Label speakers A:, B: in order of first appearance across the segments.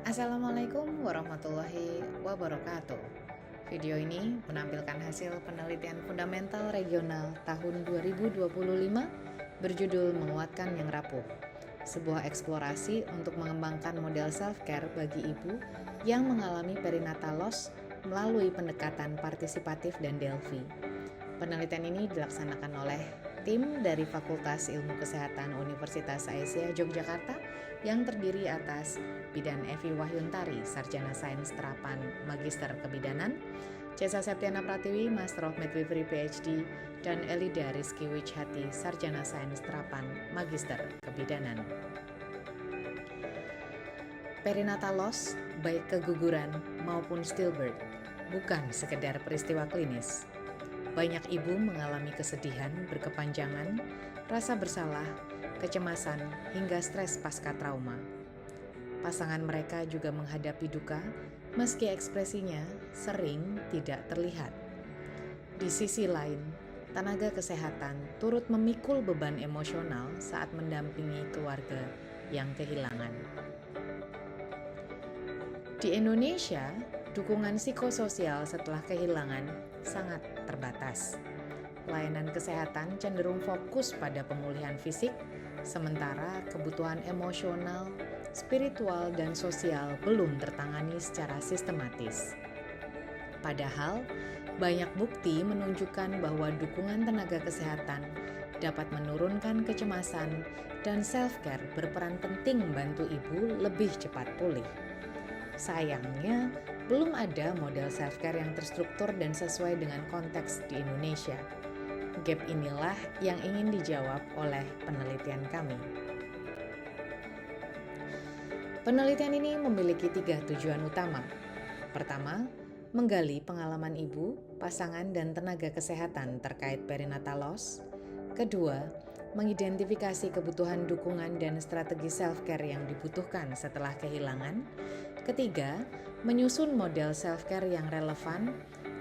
A: Assalamualaikum warahmatullahi wabarakatuh. Video ini menampilkan hasil penelitian fundamental regional tahun 2025 berjudul Menguatkan yang Rapuh. Sebuah eksplorasi untuk mengembangkan model self-care bagi ibu yang mengalami perinatal loss melalui pendekatan partisipatif dan Delphi. Penelitian ini dilaksanakan oleh tim dari Fakultas Ilmu Kesehatan Universitas Aisyah Yogyakarta yang terdiri atas Bidan Evi Wahyuntari, Sarjana Sains Terapan Magister Kebidanan, Cesa Septiana Pratiwi, Master of Midwifery PhD, dan Elida Rizky Wijhati, Sarjana Sains Terapan Magister Kebidanan. Perinatal loss, baik keguguran maupun stillbirth, bukan sekedar peristiwa klinis. Banyak ibu mengalami kesedihan berkepanjangan, rasa bersalah, kecemasan, hingga stres pasca trauma. Pasangan mereka juga menghadapi duka, meski ekspresinya sering tidak terlihat. Di sisi lain, tenaga kesehatan turut memikul beban emosional saat mendampingi keluarga yang kehilangan. Di Indonesia, dukungan psikososial setelah kehilangan sangat terbatas. Layanan kesehatan cenderung fokus pada pemulihan fisik, sementara kebutuhan emosional, spiritual, dan sosial belum tertangani secara sistematis. Padahal, banyak bukti menunjukkan bahwa dukungan tenaga kesehatan dapat menurunkan kecemasan dan self-care berperan penting membantu ibu lebih cepat pulih. Sayangnya, belum ada model self-care yang terstruktur dan sesuai dengan konteks di Indonesia. Gap inilah yang ingin dijawab oleh penelitian kami. Penelitian ini memiliki 3 tujuan utama. Pertama, menggali pengalaman ibu, pasangan, dan tenaga kesehatan terkait perinatal loss. Kedua, mengidentifikasi kebutuhan dukungan dan strategi self-care yang dibutuhkan setelah kehilangan. Ketiga, menyusun model self-care yang relevan,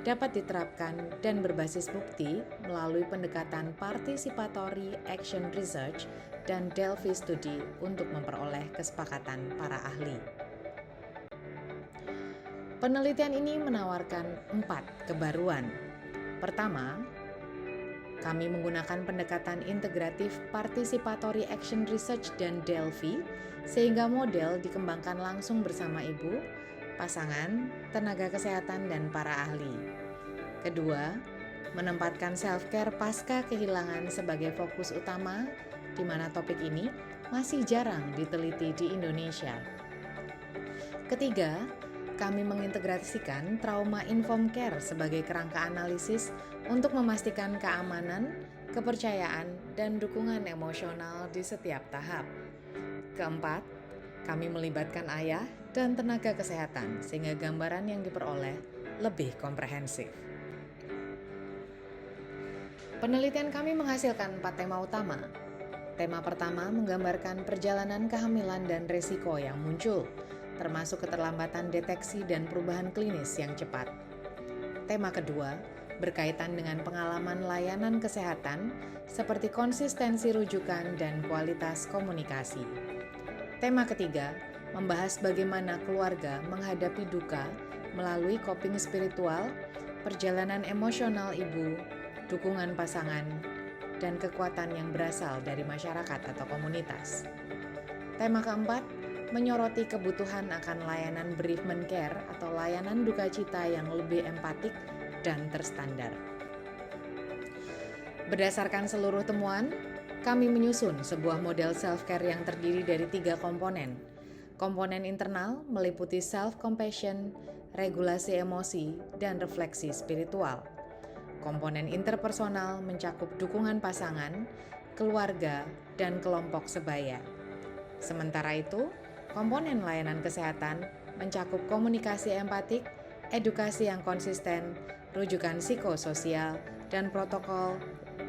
A: dapat diterapkan dan berbasis bukti melalui pendekatan participatory action research dan Delphi study untuk memperoleh kesepakatan para ahli. Penelitian ini menawarkan 4 kebaruan. Pertama, kami menggunakan pendekatan integratif participatory action research dan Delphi sehingga model dikembangkan langsung bersama ibu, pasangan, tenaga kesehatan, dan para ahli. Kedua, menempatkan self-care pasca kehilangan sebagai fokus utama, di mana topik ini masih jarang diteliti di Indonesia. Ketiga, kami mengintegrasikan trauma-informed care sebagai kerangka analisis untuk memastikan keamanan, kepercayaan, dan dukungan emosional di setiap tahap. Keempat, kami melibatkan ayah dan tenaga kesehatan sehingga gambaran yang diperoleh lebih komprehensif. Penelitian kami menghasilkan 4 tema utama. Tema pertama menggambarkan perjalanan kehamilan dan risiko yang muncul, termasuk keterlambatan deteksi dan perubahan klinis yang cepat. Tema kedua berkaitan dengan pengalaman layanan kesehatan seperti konsistensi rujukan dan kualitas komunikasi. Tema ketiga membahas bagaimana keluarga menghadapi duka melalui coping spiritual, perjalanan emosional ibu, dukungan pasangan, dan kekuatan yang berasal dari masyarakat atau komunitas. Tema keempat menyoroti kebutuhan akan layanan bereavement care atau layanan duka cita yang lebih empatik dan terstandar. Berdasarkan seluruh temuan, kami menyusun sebuah model self-care yang terdiri dari 3 komponen. Komponen internal meliputi self-compassion, regulasi emosi, dan refleksi spiritual. Komponen interpersonal mencakup dukungan pasangan, keluarga, dan kelompok sebaya. Sementara itu, komponen layanan kesehatan mencakup komunikasi empatik, edukasi yang konsisten, rujukan psikososial, dan protokol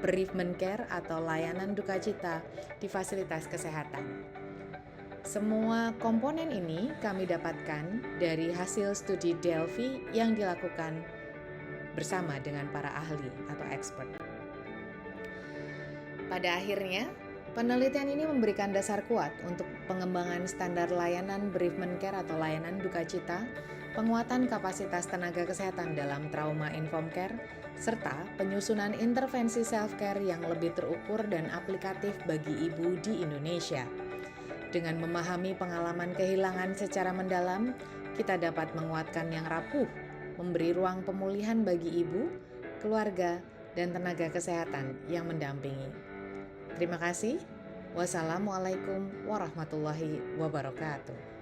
A: bereavement care atau layanan duka cita di fasilitas kesehatan. Semua komponen ini kami dapatkan dari hasil studi Delphi yang dilakukan bersama dengan para ahli atau expert. Pada akhirnya, Penelitian ini memberikan dasar kuat untuk pengembangan standar layanan bereavement care atau layanan duka cita, penguatan kapasitas tenaga kesehatan dalam trauma informed care, serta penyusunan intervensi self-care yang lebih terukur dan aplikatif bagi ibu di Indonesia. Dengan memahami pengalaman kehilangan secara mendalam, kita dapat menguatkan yang rapuh, memberi ruang pemulihan bagi ibu, keluarga, dan tenaga kesehatan yang mendampingi. Terima kasih. Wassalamualaikum warahmatullahi wabarakatuh.